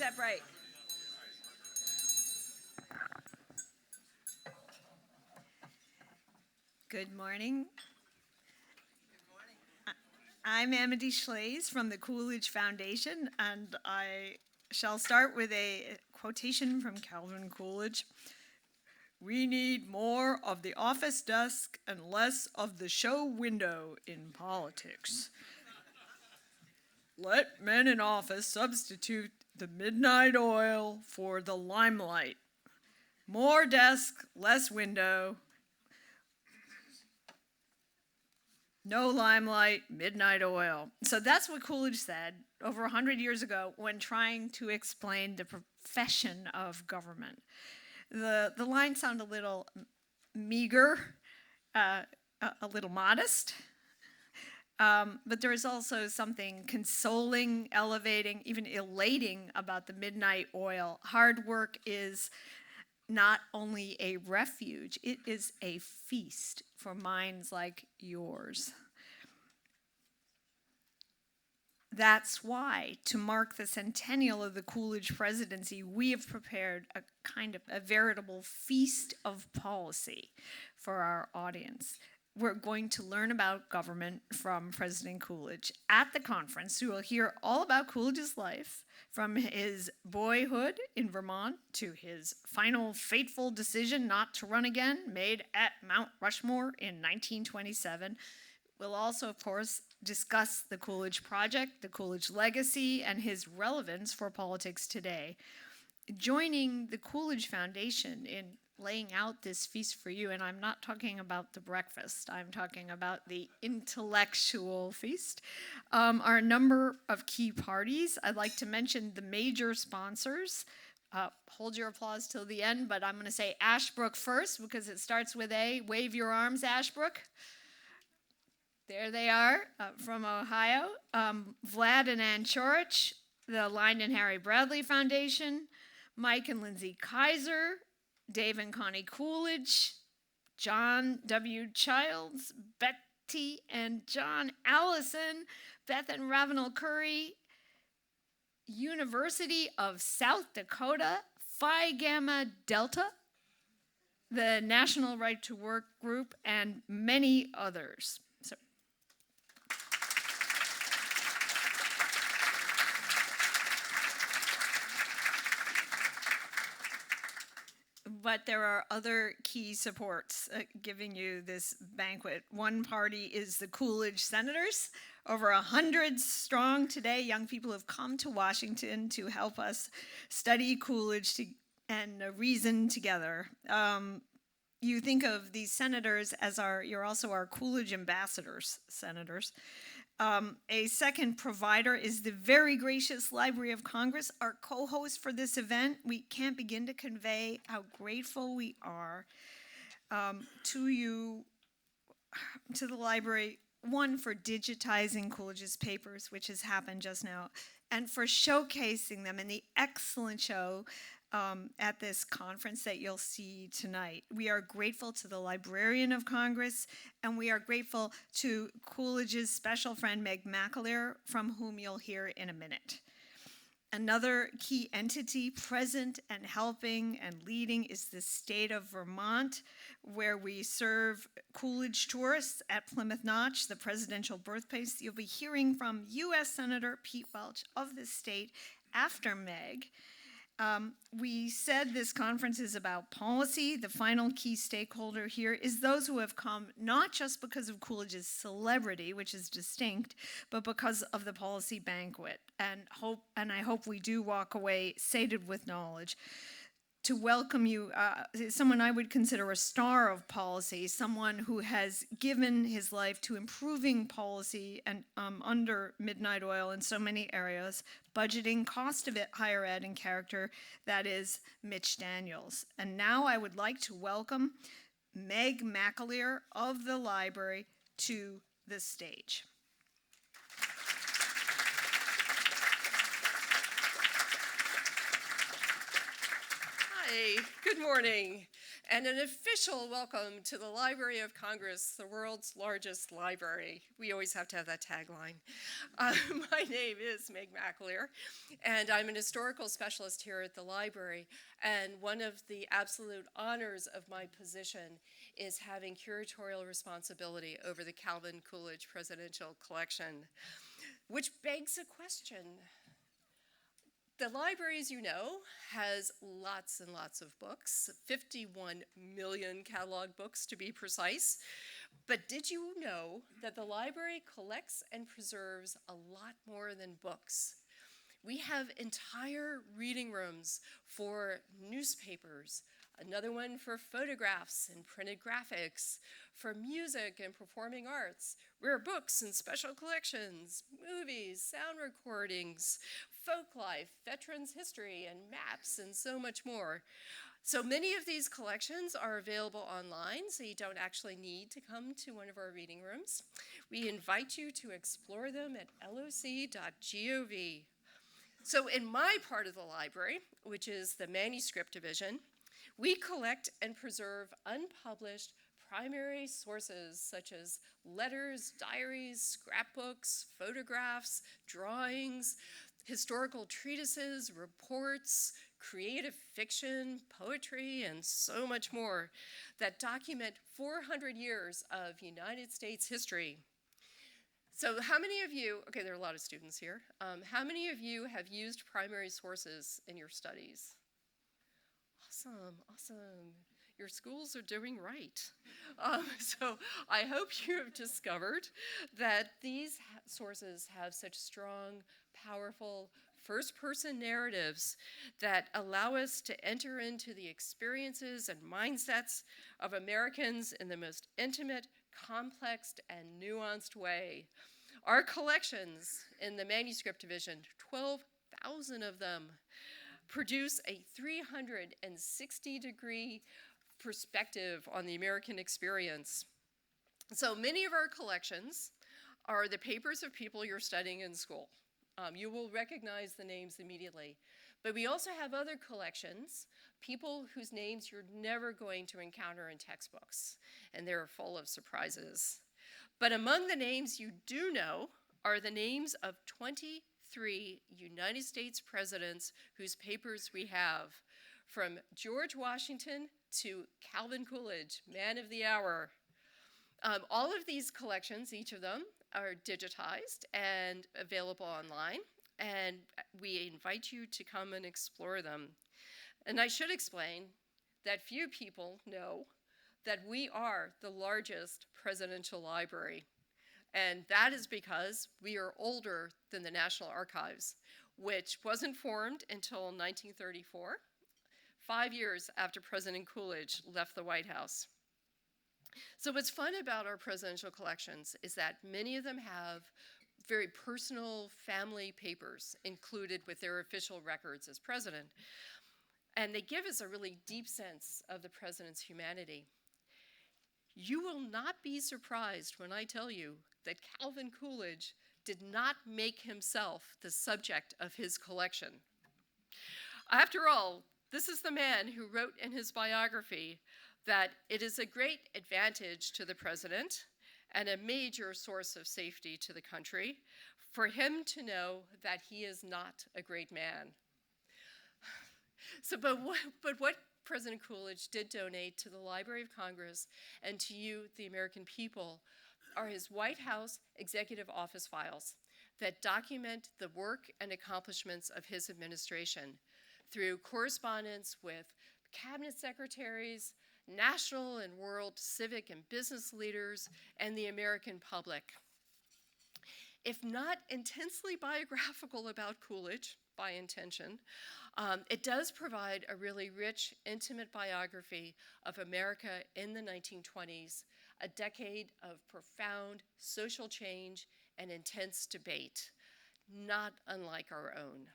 that bright? Good morning. I'm Amity Schlaze from the Coolidge Foundation, and I shall start with a quotation from Calvin Coolidge. "We need more of the office desk and less of the show window in politics. Let men in office substitute the midnight oil for the limelight. More desk, less window. No limelight, midnight oil." So that's what Coolidge said over 100 years ago when trying to explain the profession of government. The lines sound a little meager, a little modest, but there is also something consoling, elevating, even elating about the midnight oil. Hard work is not only a refuge, it is a feast for minds like yours. That's why, to mark the centennial of the Coolidge presidency, we have prepared a veritable feast of policy for our audience. We're going to learn about government from President Coolidge. At the conference, you will hear all about Coolidge's life, from his boyhood in Vermont to his final fateful decision not to run again, made at Mount Rushmore in 1927. We'll also, of course, discuss the Coolidge Project, the Coolidge legacy, and his relevance for politics today. Joining the Coolidge Foundation in laying out this feast for you, and I'm not talking about the breakfast, I'm talking about the intellectual feast, are a number of key parties. I'd like to mention the major sponsors. Hold your applause till the end, but I'm going to say Ashbrook first because it starts with A. Wave your arms, Ashbrook. There they are, from Ohio. Vlad and Ann Chorich, the Lyndon Harry Bradley Foundation, Mike and Lindsay Kaiser, Dave and Connie Coolidge, John W. Childs, Betty and John Allison, Beth and Ravenel Curry, University of South Dakota, Phi Gamma Delta, the National Right to Work Group, and many others. But there are other key supports giving you this banquet. One party is the Coolidge Senators, over 100 strong today. Young people have come to Washington to help us study Coolidge and reason together. You think of these senators as you're also our Coolidge ambassadors, senators. A second provider is the very gracious Library of Congress, our co-host for this event. We can't begin to convey how grateful we are to you, to the library, one, for digitizing Coolidge's papers, which has happened just now, and for showcasing them in the excellent show at this conference that you'll see tonight. We are grateful to the Librarian of Congress, and we are grateful to Coolidge's special friend, Meg McAleer, from whom you'll hear in a minute. Another key entity present and helping and leading is the state of Vermont, where we serve Coolidge tourists at Plymouth Notch, the presidential birthplace. You'll be hearing from U.S. Senator Pete Welch of the state after Meg. We said this conference is about policy. The final key stakeholder here is those who have come not just because of Coolidge's celebrity, which is distinct, but because of the policy banquet. And I hope we do walk away sated with knowledge. To welcome you, someone I would consider a star of policy, someone who has given his life to improving policy and under midnight oil in so many areas, budgeting, cost of it, higher ed, and character. That is Mitch Daniels. And now I would like to welcome Meg McAleer of the library to the stage. Hi, good morning, and an official welcome to the Library of Congress, the world's largest library. We always have to have that tagline. My name is Meg McAleer, and I'm an historical specialist here at the library, and one of the absolute honors of my position is having curatorial responsibility over the Calvin Coolidge Presidential Collection, which begs a question. The library, as you know, has lots and lots of books, 51 million catalog books to be precise. But did you know that the library collects and preserves a lot more than books? We have entire reading rooms for newspapers, another one for photographs and printed graphics, for music and performing arts, rare books and special collections, movies, sound recordings, folk life, veterans history, and maps, and so much more. So many of these collections are available online, so you don't actually need to come to one of our reading rooms. We invite you to explore them at loc.gov. So in my part of the library, which is the manuscript division, we collect and preserve unpublished primary sources such as letters, diaries, scrapbooks, photographs, drawings, historical treatises, reports, creative fiction, poetry, and so much more that document 400 years of United States history. So how many of you, okay, there are a lot of students here, how many of you have used primary sources in your studies? Awesome, awesome. Your schools are doing right. So I hope you have discovered that these sources have such strong, powerful, first-person narratives that allow us to enter into the experiences and mindsets of Americans in the most intimate, complex, and nuanced way. Our collections in the manuscript division, 12,000 of them, produce a 360-degree perspective on the American experience. So many of our collections are the papers of people you're studying in school. You will recognize the names immediately. But we also have other collections, people whose names you're never going to encounter in textbooks, and they're full of surprises. But among the names you do know are the names of 23 United States presidents whose papers we have, from George Washington to Calvin Coolidge, man of the hour. All of these collections, each of them, are digitized and available online, and we invite you to come and explore them. And I should explain that few people know that we are the largest presidential library, and that is because we are older than the National Archives, which wasn't formed until 1934, 5 years after President Coolidge left the White House. So what's fun about our presidential collections is that many of them have very personal family papers included with their official records as president. And they give us a really deep sense of the president's humanity. You will not be surprised when I tell you that Calvin Coolidge did not make himself the subject of his collection. After all, this is the man who wrote in his biography that it is a great advantage to the president and a major source of safety to the country for him to know that he is not a great man. But what President Coolidge did donate to the Library of Congress and to you, the American people, are his White House executive office files that document the work and accomplishments of his administration through correspondence with cabinet secretaries, national and world civic and business leaders, and the American public. If not intensely biographical about Coolidge, by intention, it does provide a really rich, intimate biography of America in the 1920s, a decade of profound social change and intense debate, not unlike our own.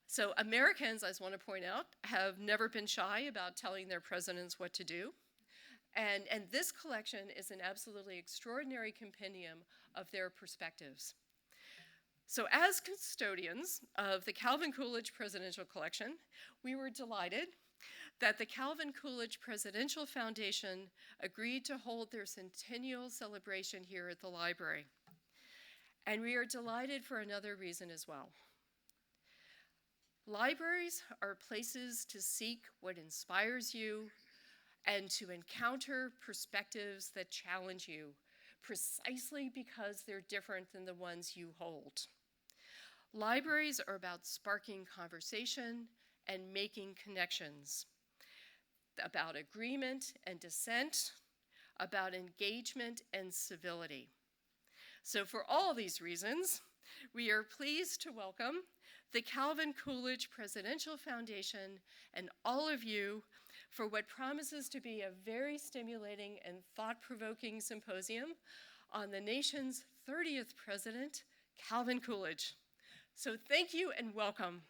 So Americans, I just want to point out, have never been shy about telling their presidents what to do. And this collection is an absolutely extraordinary compendium of their perspectives. So as custodians of the Calvin Coolidge Presidential Collection, we were delighted that the Calvin Coolidge Presidential Foundation agreed to hold their centennial celebration here at the library. And we are delighted for another reason as well. Libraries are places to seek what inspires you and to encounter perspectives that challenge you, precisely because they're different than the ones you hold. Libraries are about sparking conversation and making connections, about agreement and dissent, about engagement and civility. So for all these reasons, we are pleased to welcome the Calvin Coolidge Presidential Foundation and all of you for what promises to be a very stimulating and thought-provoking symposium on the nation's 30th president, Calvin Coolidge. So thank you and welcome.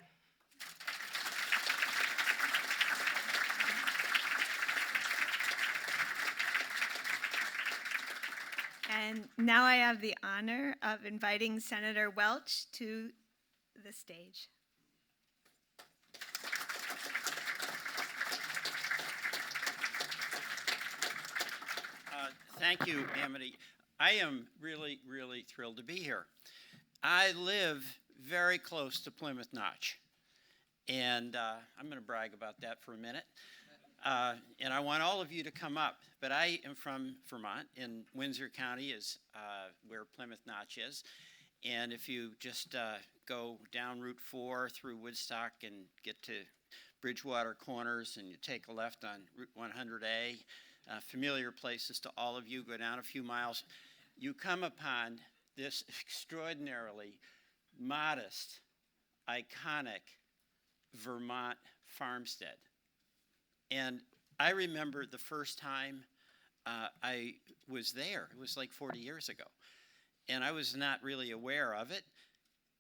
And now I have the honor of inviting Senator Welch to the stage. Thank you, Amity. I am really, really thrilled to be here. I live very close to Plymouth Notch, and I'm going to brag about that for a minute. And I want all of you to come up, but I am from Vermont, and Windsor County is where Plymouth Notch is. And if you just go down Route 4 through Woodstock and get to Bridgewater Corners, and you take a left on Route 100A, familiar places to all of you, go down a few miles, you come upon this extraordinarily modest, iconic Vermont farmstead. And I remember the first time I was there. It was like 40 years ago. And I was not really aware of it.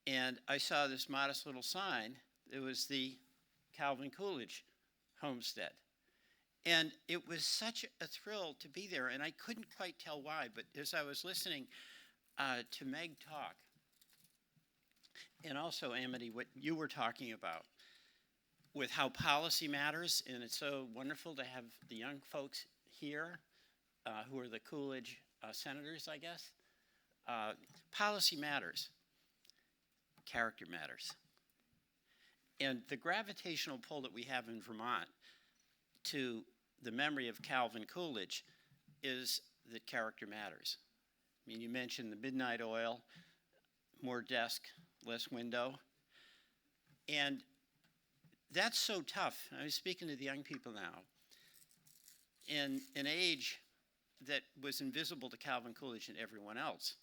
And I saw this modest little sign. It was the Calvin Coolidge homestead. And it was such a thrill to be there. And I couldn't quite tell why. But as I was listening to Meg talk, and also, Amity, what you were talking about, with how policy matters, and it's so wonderful to have the young folks here who are the Coolidge senators, I guess. Policy matters. Character matters. And the gravitational pull that we have in Vermont to the memory of Calvin Coolidge is that character matters. I mean, you mentioned the midnight oil, more desk, less window. And that's so tough. I was speaking to the young people now. In an age that was invisible to Calvin Coolidge and everyone else,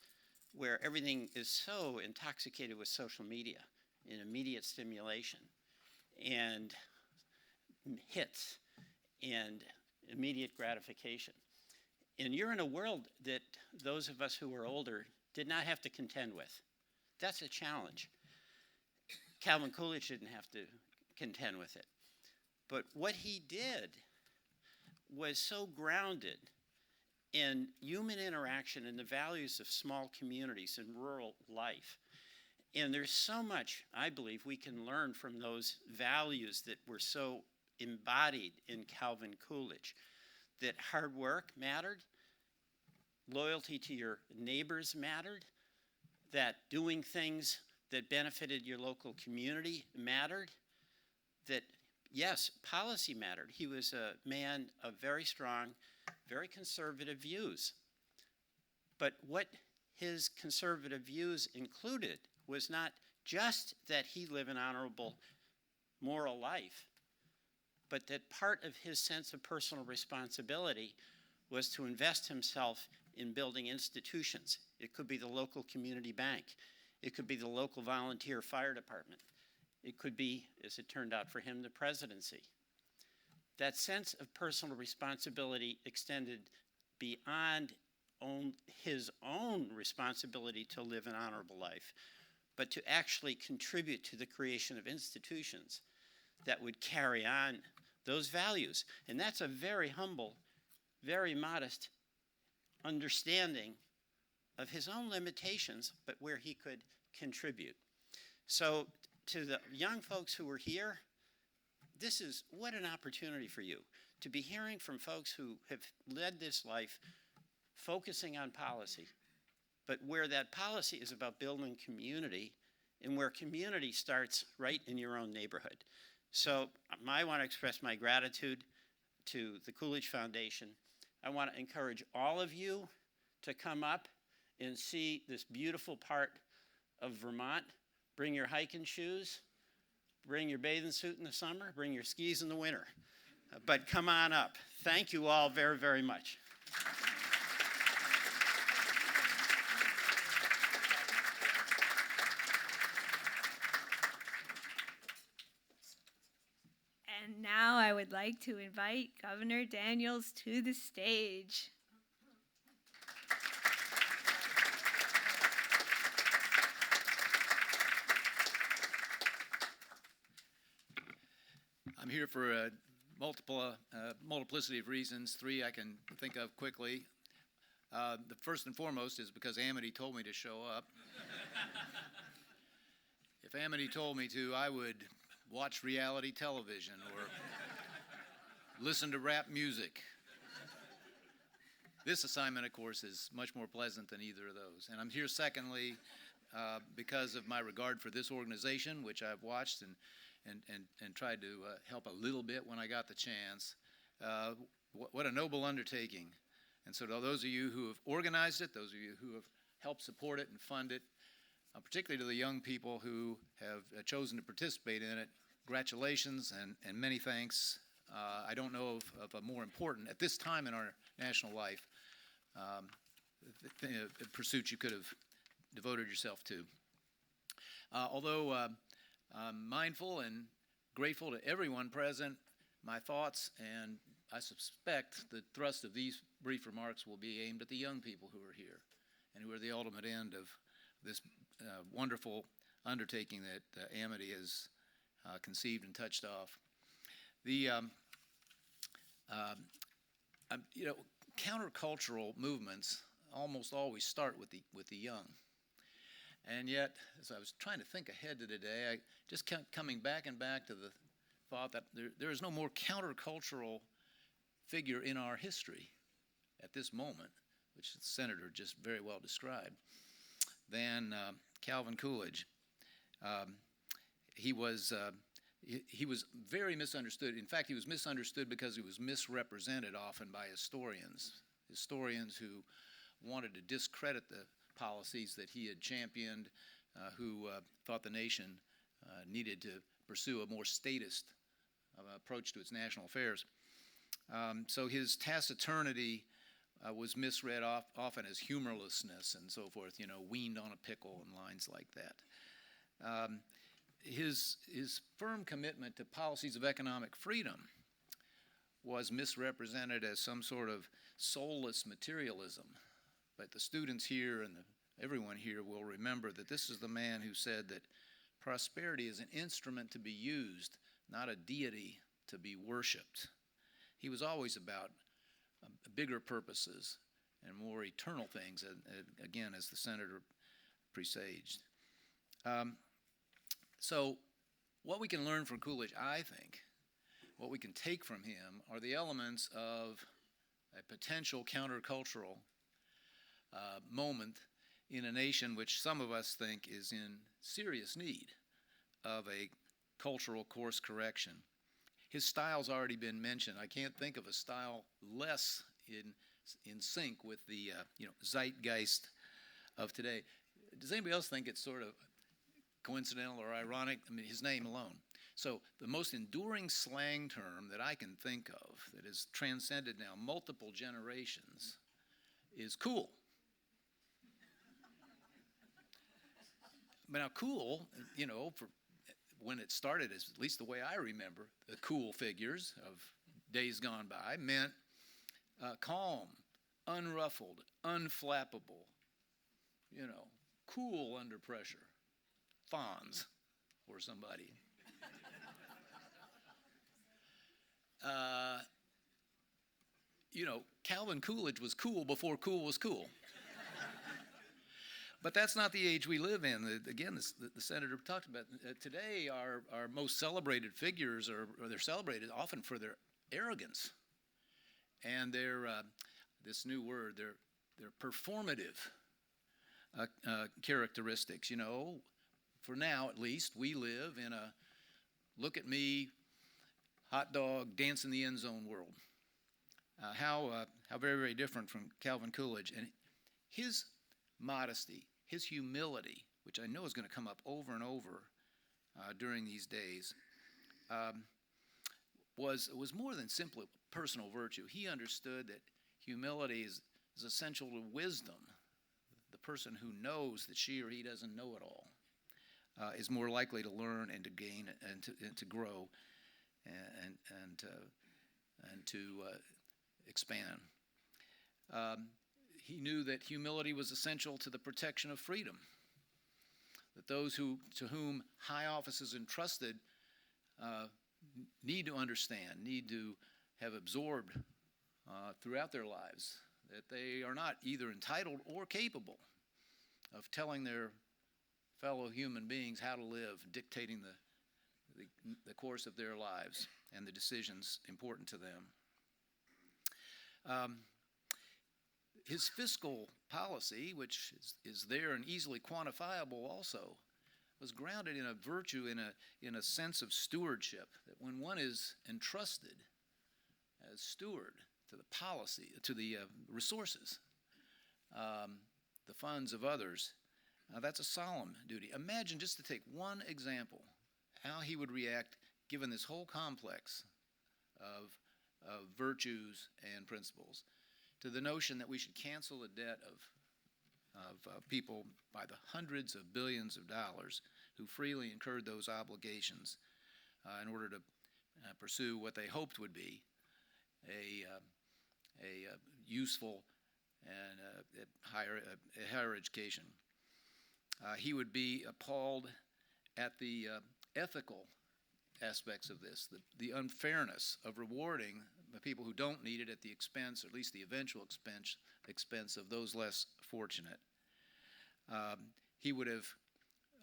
where everything is so intoxicated with social media and immediate stimulation and hits and immediate gratification. And you're in a world that those of us who are older did not have to contend with. That's a challenge. Calvin Coolidge didn't have to contend with it. But what he did was so grounded in human interaction and the values of small communities and rural life. And there's so much, I believe, we can learn from those values that were so embodied in Calvin Coolidge. That hard work mattered, loyalty to your neighbors mattered, that doing things that benefited your local community mattered, that, yes, policy mattered. He was a man of very strong, very conservative views. But what his conservative views included was not just that he live an honorable, moral life, but that part of his sense of personal responsibility was to invest himself in building institutions. It could be the local community bank. It could be the local volunteer fire department. It could be, as it turned out for him, the presidency. That sense of personal responsibility extended beyond his own responsibility to live an honorable life, but to actually contribute to the creation of institutions that would carry on those values. And that's a very humble, very modest understanding of his own limitations, but where he could contribute. So to the young folks who were here, this is what an opportunity for you to be hearing from folks who have led this life focusing on policy, but where that policy is about building community and where community starts right in your own neighborhood. So I want to express my gratitude to the Coolidge Foundation. I want to encourage all of you to come up and see this beautiful part of Vermont. Bring your hiking shoes, bring your bathing suit in the summer, bring your skis in the winter. But come on up. Thank you all very, very much. And now I would like to invite Governor Daniels to the stage. I'm here for a multiplicity of reasons. Three I can think of quickly. The first and foremost is because Amity told me to show up. If Amity told me to, I would watch reality television or listen to rap music. This assignment, of course, is much more pleasant than either of those. And I'm here, secondly, because of my regard for this organization, which I've watched and tried to help a little bit when I got the chance. What a noble undertaking. And so to those of you who have organized it, those of you who have helped support it and fund it, particularly to the young people who have chosen to participate in it, congratulations and many thanks. I don't know of a more important, at this time in our national life, pursuit you could have devoted yourself to. Although I'm mindful and grateful to everyone present, my thoughts and I suspect the thrust of these brief remarks will be aimed at the young people who are here and who are the ultimate end of this wonderful undertaking that Amity has conceived and touched off. The countercultural movements almost always start with the young. And yet, as I was trying to think ahead to today, I just kept coming back and back to the thought that there is no more countercultural figure in our history at this moment, which the senator just very well described, than Calvin Coolidge. He was very misunderstood. In fact, he was misunderstood because he was misrepresented often by historians who wanted to discredit the policies that he had championed, who thought the nation needed to pursue a more statist approach to its national affairs. So his taciturnity was misread often as humorlessness and so forth, weaned on a pickle and lines like that. His firm commitment to policies of economic freedom was misrepresented as some sort of soulless materialism. But the students here and everyone here will remember that this is the man who said that prosperity is an instrument to be used, not a deity to be worshipped. He was always about bigger purposes and more eternal things, again, as the senator presaged. So what we can learn from Coolidge, I think, what we can take from him are the elements of a potential countercultural moment in a nation which some of us think is in serious need of a cultural course correction. His style's already been mentioned. I can't think of a style less in sync with the zeitgeist of today. Does anybody else think it's sort of coincidental or ironic? I mean, his name alone. So the most enduring slang term that I can think of that has transcended now multiple generations is cool. Now, cool, for when it started, as at least the way I remember, the cool figures of days gone by meant calm, unruffled, unflappable, cool under pressure. Fonz or somebody. Calvin Coolidge was cool before cool was cool. But that's not the age we live in. Again, the senator talked about today. Our most celebrated figures they're celebrated often for their arrogance and their this new word, their performative characteristics. You know, for now at least, we live in a look at me, hot dog, dance in the end zone world. How very, very different from Calvin Coolidge and his modesty, his humility, which I know is going to come up over and over during these days, was more than simply personal virtue. He understood that humility is essential to wisdom. The person who knows that she or he doesn't know it all is more likely to learn and to gain and to grow and to expand. He knew that humility was essential to the protection of freedom, that those to whom high office is entrusted need to understand, need to have absorbed throughout their lives that they are not either entitled or capable of telling their fellow human beings how to live, dictating the course of their lives and the decisions important to them. His fiscal policy, which is there and easily quantifiable also, was grounded in a virtue, in a sense of stewardship, that when one is entrusted as steward to the policy, to the resources, the funds of others, that's a solemn duty. Imagine, just to take one example, how he would react given this whole complex of virtues and principles, to the notion that we should cancel the debt of people by the hundreds of billions of dollars who freely incurred those obligations in order to pursue what they hoped would be a useful and higher education. He would be appalled at the ethical aspects of this, the unfairness of rewarding the people who don't need it at the expense, or at least the eventual expense of those less fortunate. He would have,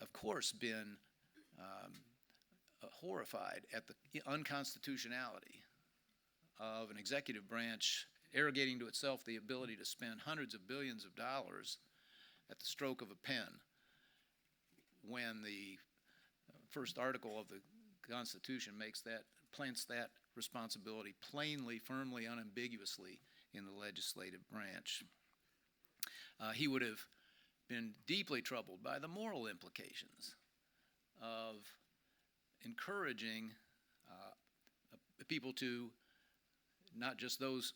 of course, been horrified at the unconstitutionality of an executive branch arrogating to itself the ability to spend hundreds of billions of dollars at the stroke of a pen, when the first article of the Constitution plants that responsibility plainly, firmly, unambiguously in the legislative branch. He would have been deeply troubled by the moral implications of encouraging people to, not just those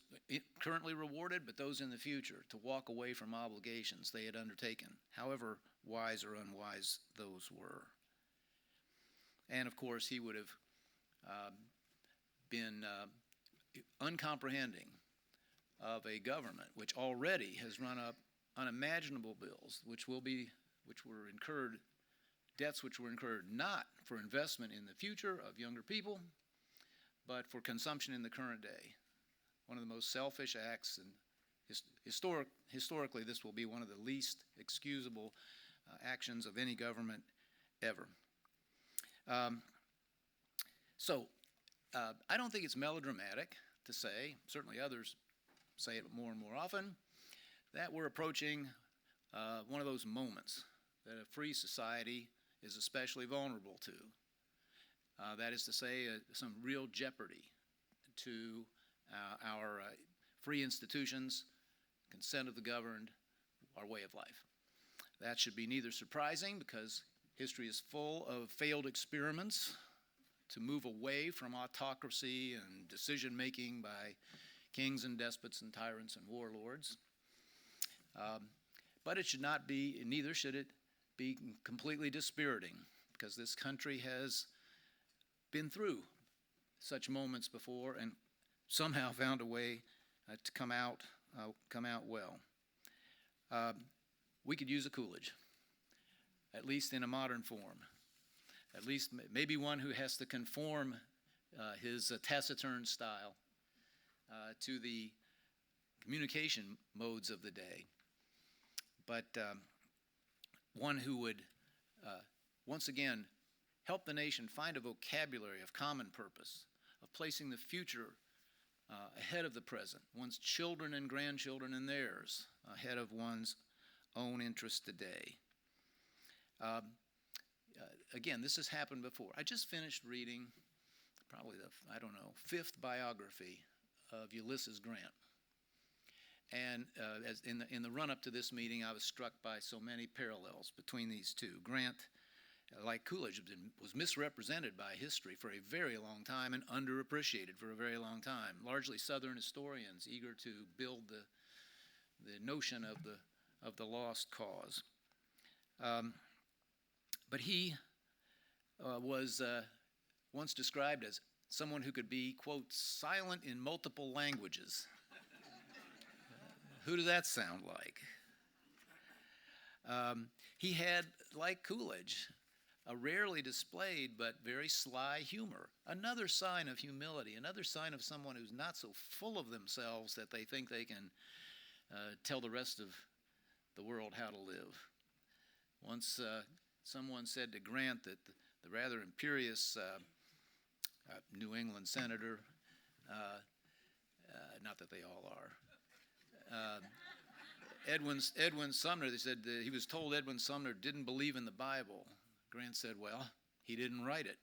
currently rewarded, but those in the future, to walk away from obligations they had undertaken, however wise or unwise those were. And of course, he would have been uncomprehending of a government which already has run up unimaginable bills, debts which were incurred not for investment in the future of younger people, but for consumption in the current day. One of the most selfish acts, and historically this will be one of the least excusable actions of any government ever. I don't think it's melodramatic to say, certainly others say it more and more often, that we're approaching one of those moments that a free society is especially vulnerable to. That is to say, some real jeopardy to our free institutions, consent of the governed, our way of life. That should be neither surprising, because history is full of failed experiments to move away from autocracy and decision-making by kings and despots and tyrants and warlords. But it should not be, neither should it be completely dispiriting, because this country has been through such moments before and somehow found a way to come out well. We could use a Coolidge, at least in a modern form, at least maybe one who has to conform his taciturn style to the communication modes of the day. But one who would, once again, help the nation find a vocabulary of common purpose, of placing the future ahead of the present, one's children and grandchildren and theirs ahead of one's own interest today. Again, this has happened before. I just finished reading probably the, I don't know, 5th biography of Ulysses Grant. And as in the run-up to this meeting, I was struck by so many parallels between these two. Grant, like Coolidge, was misrepresented by history for a very long time and underappreciated for a very long time. Largely Southern historians eager to build the notion of the lost cause. But he was once described as someone who could be, quote, silent in multiple languages. Who does that sound like? He had, like Coolidge, a rarely displayed but very sly humor. Another sign of humility, another sign of someone who's not so full of themselves that they think they can tell the rest of the world how to live. Once someone said to Grant that the rather imperious New England senator, not that they all are, Edwin Sumner, they said that he was told Edwin Sumner didn't believe in the Bible. Grant said, well, he didn't write it.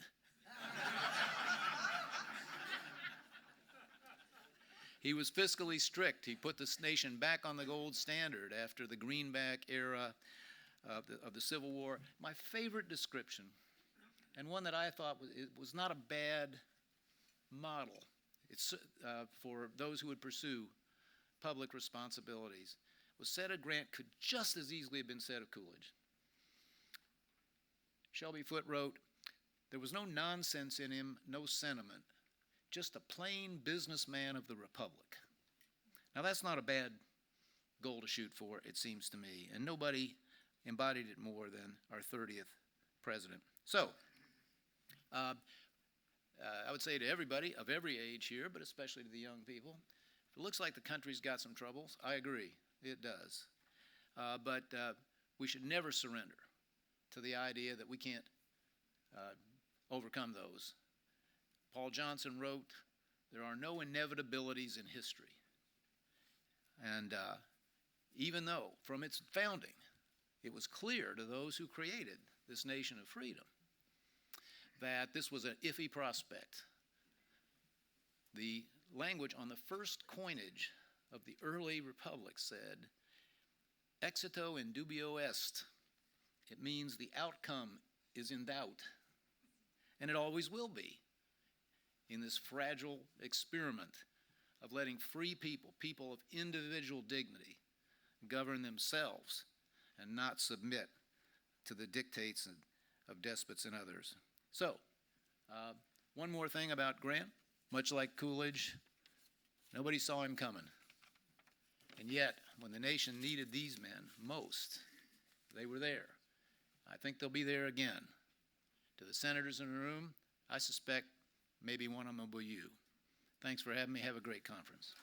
He was fiscally strict. He put this nation back on the gold standard after the greenback era of the Civil War. My favorite description, and one that I thought was not a bad model for those who would pursue public responsibilities, was said of Grant could just as easily have been said of Coolidge. Shelby Foote wrote, "There was no nonsense in him, no sentiment, just a plain businessman of the Republic." Now that's not a bad goal to shoot for, it seems to me, and nobody embodied it more than our 30th president. So, I would say to everybody of every age here, but especially to the young people, if it looks like the country's got some troubles, I agree, it does. But we should never surrender to the idea that we can't overcome those. Paul Johnson wrote, "There are no inevitabilities in history." And even though from its founding it was clear to those who created this nation of freedom that this was an iffy prospect, the language on the first coinage of the early republic said, "Exito in dubio est." It means the outcome is in doubt, and it always will be in this fragile experiment of letting free people, people of individual dignity, govern themselves and not submit to the dictates of despots and others. So, one more thing about Grant. Much like Coolidge, nobody saw him coming. And yet, when the nation needed these men most, they were there. I think they'll be there again. To the senators in the room, I suspect maybe one of them will be you. Thanks for having me. Have a great conference.